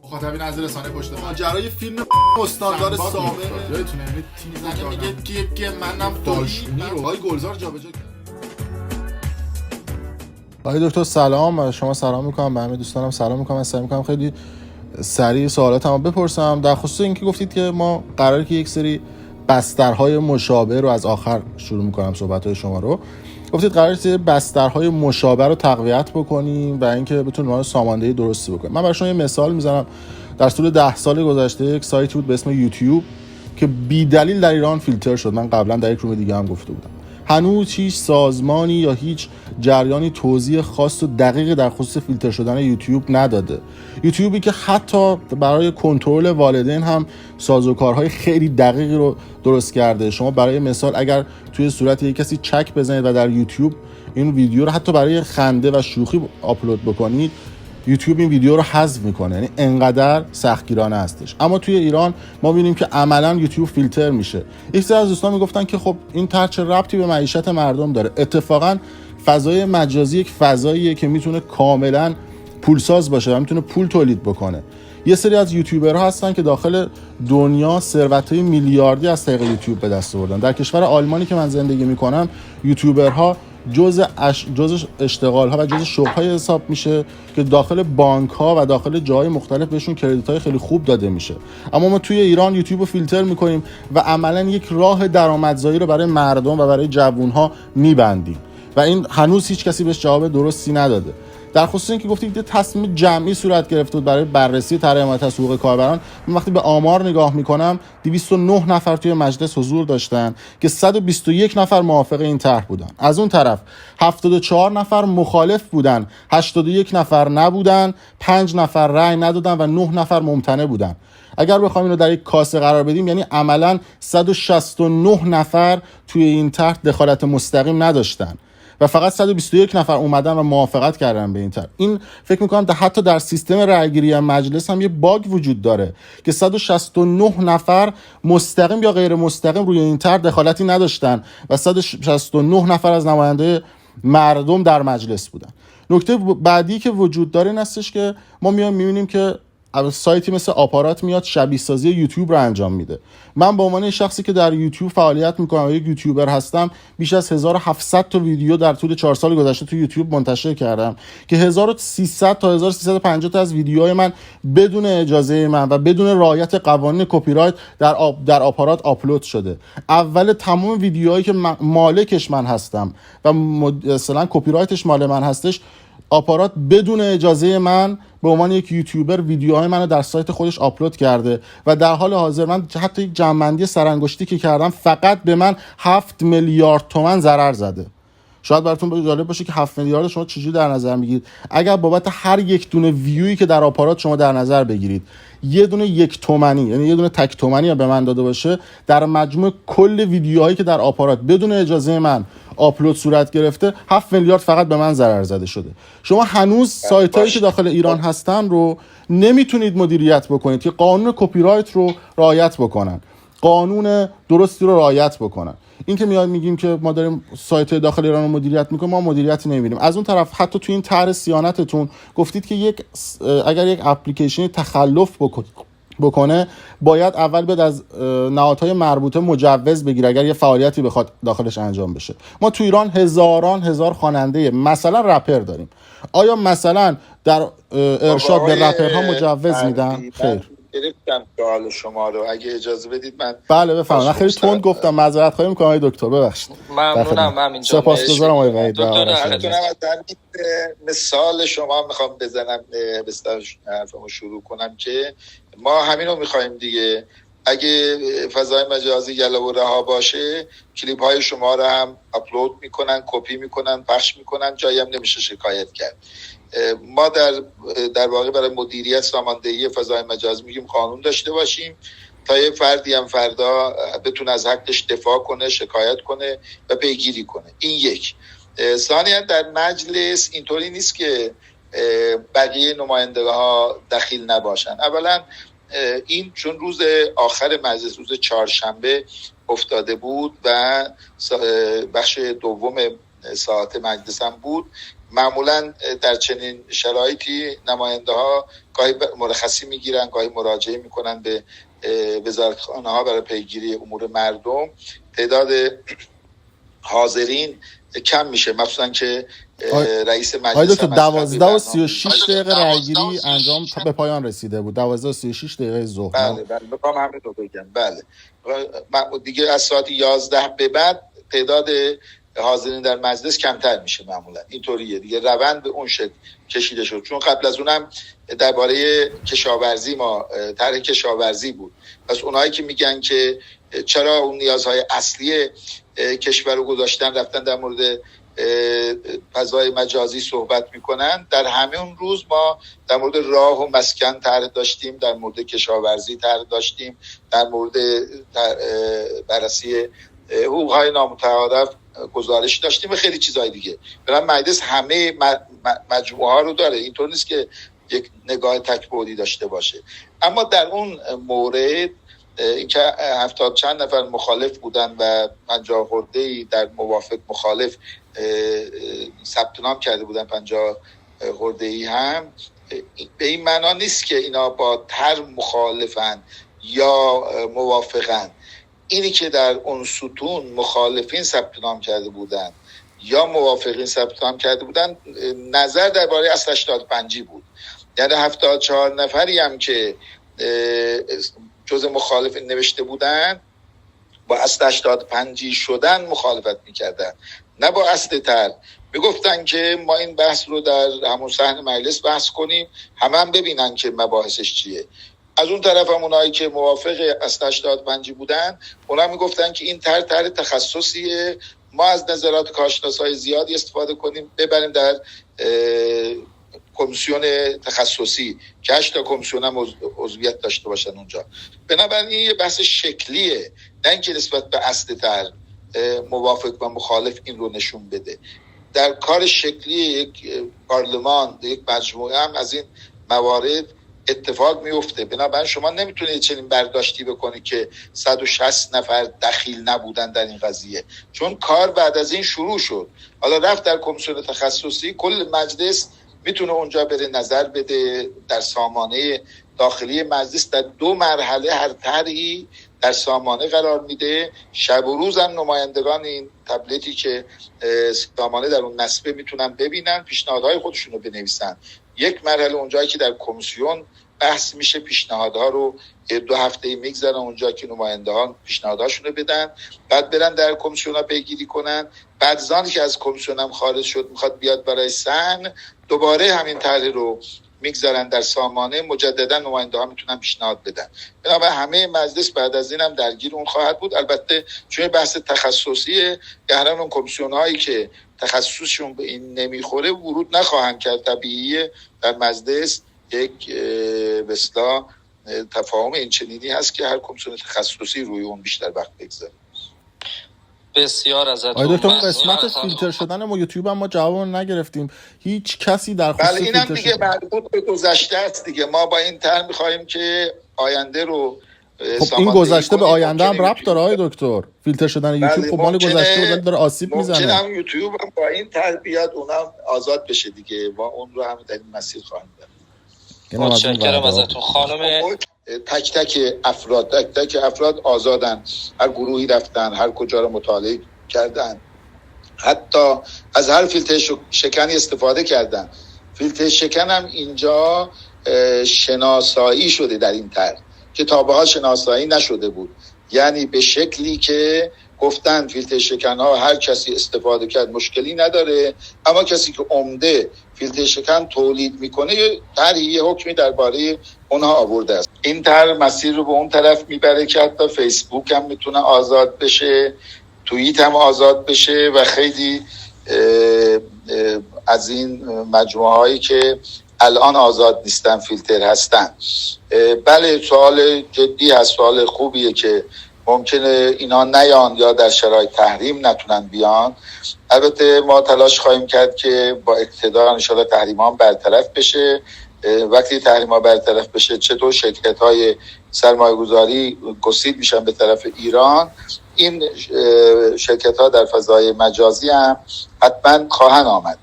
مخاطبین از رسانه پشت ماجرای فیلم استاندار سابق یادتونه یعنی تیم زنه میگه که منم داشتونی رو های گلزار جابجا کرد. آقای دکتر سلام، شما سلام میکنم، به همه دوستانم سلام میکنم. سعی میکنم خیلی سریع سوالاتمو بپرسم در خصوص اینکه گفتید که ما قراره که یک سری بسترهای مشابه رو از آخر شروع میکنم صحبت‌های شما رو. گفتید قراره که بسترهای مشابه رو تقویت بکنیم و اینکه بتونیم ما ساماندهی درستی بکنیم. من برای شما یه مثال میزنم. در طول 10 سال گذشته یک سایتی بود به اسم یوتیوب که بی دلیل در ایران فیلتر شد. من قبلا در یک روم دیگه هم گفته بودم. هنوز هیچ سازمانی یا هیچ جریانی توضیح خاص و دقیق در خصوص فیلتر شدن یوتیوب نداده. یوتیوبی که حتی برای کنترل والدین هم سازوکارهای خیلی دقیقی رو درست کرده. شما برای مثال اگر توی صورت یک کسی چک بزنید و در یوتیوب این ویدیو رو حتی برای خنده و شوخی آپلود بکنید، یوتیوب این ویدیو رو حذف میکنه. یعنی انقدر سختگیرانه هستش. اما توی ایران ما می‌بینیم که عملاً یوتیوب فیلتر میشه. یک سری از دوستان میگفتن که خب این چه ربطی به معیشت مردم داره؟ اتفاقاً فضای مجازی یک فضاییه که میتونه کاملاً پولساز باشه و میتونه پول تولید بکنه. یه سری از یوتیوبرها هستن که داخل دنیا ثروت‌های میلیاردی از طریق یوتیوب به دست آوردن. در کشور آلمانی که من زندگی میکنم یوتیوبرها جزء اشتغال‌ها و جزء شغل‌های حساب میشه که داخل بانک‌ها و داخل جاهای مختلف بهشون کردیت‌های خیلی خوب داده میشه. اما ما توی ایران یوتیوب رو فیلتر می‌کنیم و عملاً یک راه درآمدزایی رو برای مردم و برای جوان‌ها می‌بندیم و این هنوز هیچ کسی بهش جواب درستی نداده. در خصوص اینکه گفتید تصمیم جمعی صورت گرفته بود برای بررسی طرح حمایت از حقوق کاربران. من وقتی به آمار نگاه میکنم 209 نفر توی مجلس حضور داشتن که 121 نفر موافق این طرح بودن. از اون طرف 74 نفر مخالف بودن، 81 نفر نبودن، 5 نفر رأی ندادن و 9 نفر ممتنع بودن. اگر بخوایم اینو در یک کاسه قرار بدیم یعنی عملاً 169 نفر توی این طرح دخالت مستقیم نداشتن و فقط 121 نفر اومدن و موافقت کردن به این طرح. این فکر میکنم حتی در سیستم رأیگیری مجلس هم یه باگ وجود داره که 169 نفر مستقیم یا غیر مستقیم روی این طرح دخالتی نداشتن و 169 نفر از نماینده مردم در مجلس بودن. نکته بعدی که وجود داره این هستش که ما میبینیم که سایتی مثل آپارات میاد شبیه سازی یوتیوب رو انجام میده. من به عنوان شخصی که در یوتیوب فعالیت میکنم و یک یوتیوبر هستم بیش از 1700 تا ویدیو در طول 4 سال گذشته تو یوتیوب منتشر کردم که 1300 تا 1350 تا از ویدیوهای من بدون اجازه من و بدون رعایت قوانین کپی رایت در آپارات آپلود شده. اول تمام ویدیوهایی که مالکش من هستم و مثلا کپی رایتش مال من هستش، آپارات بدون اجازه من به عنوان یک یوتیوبر ویدیوهای منو در سایت خودش آپلود کرده و در حال حاضر من حتی یک جمع‌بندی سرانگشتی که کردم فقط به من 7 میلیارد تومان ضرر زده. شاید براتون جالب باشه که 7 میلیارد شما چجوری در نظر میگیرید؟ اگر بابت هر یک دونه ویویی که در آپارات شما در نظر بگیرید یه دونه 1 تومانی یعنی یه دونه تک تومانی به من داده باشه، در مجموع کل ویدیوهایی که در آپارات بدون اجازه من آپلود صورت گرفته 7 میلیارد فقط به من ضرر زده شده. شما هنوز سایتایی که داخل ایران هستن رو نمیتونید مدیریت بکنید که قانون کپی رایت رو رعایت بکنن، قانون درستی رو رعایت بکنن. این که میاد میگیم که ما داریم سایت داخل ایران رو مدیریت میکنیم، ما مدیریتی نمیبینیم. از اون طرف حتی تو این طرح صیانتتون گفتید که اگر یک اپلیکیشن تخلف بکنه باید اول بعد از نهادهای مربوطه مجوز بگیره اگر یه فعالیتی بخواد داخلش انجام بشه. ما تو ایران هزار خواننده مثلا رپر داریم. آیا مثلا در ارشاد به رپرها مجوز میدن؟ خیر. گرفتم سوال شما رو، اگه اجازه بدید من بله بفرمایید. من خیلی تند گفتم، معذرت خواهی میکنم آقای دکتر، ببخشید. ممنونم. همینجا سپاسگزارم آقای وحید. در مثال شما میخوام بزنم بستر حرفمو شروع کنم که ما همین رو میخوایم دیگه. اگه فضای مجازی یلا و رها باشه کلیپ های شما رو هم آپلود میکنن، کپی میکنن، پخش میکنن، جایی هم نمیشه شکایت کرد. ما در واقع برای مدیریت ساماندهی فضای مجازی میگیم قانون داشته باشیم تا یه فردی هم فردا بتونه از حقش دفاع کنه، شکایت کنه و پیگیری کنه. این یک. ثانیاً در مجلس اینطوری نیست که بقیه نماینده ها دخیل نباشن. اولا این چون روز آخر مجلس روز چهارشنبه افتاده بود و بخش دوم ساعت مجلس هم بود، معمولا در چنین شرایطی نماینده ها گاهی مرخصی میگیرن، گاهی مراجعه میکنن به وزارتخانه ها برای پیگیری امور مردم. تعداد حاضرین کم میشه، مخصوصا که رئیس مجلس تو 12:36 دقیقه رأیگیری انجام به پایان رسیده بود. 12:36 دقیقه ظهر. بله بخوام همین رو بگم. بله دیگه از ساعت 11 به بعد تعداد حاضرین در مجلس کمتر میشه. معمولا اینطوریه دیگه، روند به اون شکل کشیده شد. چون قبل از اونم درباره کشاورزی ما طرح کشاورزی بود. پس اونایی که میگن که چرا اون نیازهای اصلی کشور رو گذاشتن رفتن در مورد فضای مجازی صحبت میکنن، در همون روز ما در مورد راه و مسکن طرح داشتیم، در مورد کشاورزی طرح داشتیم، در مورد بررسی حقوق‌های نامتعارف گزارش داشتیم و خیلی چیزهای دیگه. برای مجلس همه مجموعه ها رو داره، اینطور نیست که یک نگاه تک‌بعدی داشته باشه. اما در اون مورد اینکه 70 چند نفر مخالف بودن و 50 خرده‌ای در موافق مخالف ثبت نام کرده بودن، 50 خرده‌ای هم، به این معنا نیست که اینا با طرح مخالفن یا موافقن. اینی که در اون ستون مخالفین ثبت نام کرده بودن یا موافقین ثبت نام کرده بودن، نظر درباره اصل 85 بود. یعنی 74 نفری هم که جز مخالفین نوشته بودن با اصل 85 شدن مخالفت میکردن، نه با اصل طرح. میگفتن که ما این بحث رو در همون صحن مجلس بحث کنیم، همه هم ببینن که مباحثش چیه. از اون طرف هم اونایی که موافق اصل 85 بودن، اونا میگفتن که این طرح تخصصیه، ما از نظرات کارشناسای زیادی استفاده کنیم، ببریم در کمیسیون تخصصی که 8 تا کمیسیون هم عضویت داشته باشن اونجا. بنابراین این یه بحث شکلیه، نه اینکه نسبت به اصل طرح موافق و مخالف این رو نشون بده. در کار شکلی یک پارلمان، یک مجموعه هم از این موارد اتفاق میفته. بنابراین شما نمیتونید چنین برداشتی بکنید که 160 نفر دخیل نبودن در این قضیه، چون کار بعد از این شروع شد. حالا رفت در کمیسیون تخصصی، کل مجلس میتونه اونجا بره نظر بده. در سامانه داخلی مجلس در 2 مرحله هر طرحی در سامانه قرار میده. شب و روز هم نمایندگان این تبلتی که سامانه در اون نصبه میتونن ببینن، پیشنهادهای خودشون رو بنویسن. یک مرحله اونجایی که در کمیسیون بحث میشه، پیشنهادها رو 2 هفته میگذرن اونجا که نمایندگان پیشنهادهاشون رو بدن، بعد برن در کمیسیون ها پیگیری کنن. بعد زانی که از کمیسیون هم خارج شد میخواد بیاد برای صحن، دوباره همین طرح رو میگذارن در سامانه، مجددا نماینده ها میتونن پیشنهاد بدن. بنابراین همه مجلس بعد از این هم درگیر اون خواهد بود. البته چون بحث تخصصیه، گهران اون کمیسیون هایی که تخصصشون به این نمیخوره ورود نخواهند کرد. طبیعیه در مجلس یک به اصطلاح تفاهم این چنینی هست که هر کمیسیون تخصصی روی اون بیشتر وقت بگذاره. بسیار ازتون ممنونم. دکتر قسمت فیلتر شدن ما یوتیوب هم ما جواب نگرفتیم. هیچ کسی در خصوص فیلتر اینم دیگه مربوط به گذشته است دیگه. ما با این طرح می‌خوایم که آینده رو خب این گذشته به آینده هم ربط داره آقای دکتر. فیلتر شدن یوتیوب خب مال گذشته بود داره آسیب میزنه. ممکنه هم یوتیوب هم با این طرح بیاد اونم آزاد بشه دیگه. ما اون رو هم در این مسیر خواهیم برد. متشکرم ازتون خانم. تک تک افراد آزادن، هر گروهی رفتن، هر کجا رو مطالعه کردن، حتی از هر فیلتر شکنی استفاده کردن. فیلتر شکن هم اینجا شناسایی شده در این طرح که تا به حال شناسایی نشده بود. یعنی به شکلی که گفتن فیلتر شکن ها هر کسی استفاده کرد مشکلی نداره، اما کسی که عمده فیلتر شکن تولید میکنه یه حکمی درباره اونها آورده است. این طرح مسیر رو به اون طرف میبره که حتی فیسبوک هم میتونه آزاد بشه، توییت هم آزاد بشه و خیلی از این مجموعه هایی که الان آزاد نیستن فیلتر هستن. بله سوال جدی هست، سوال خوبیه که ممکنه اینا نیان یا در شرایط تحریم نتونن بیان. البته ما تلاش خواهیم کرد که با اقتدار انشاءالله تحریم ها برطرف بشه. وقتی تحریم ها برطرف بشه چطور شرکت های سرمایه گذاری گسیل میشن به طرف ایران، این شرکت ها در فضای مجازی هم حتما خواهن آمد.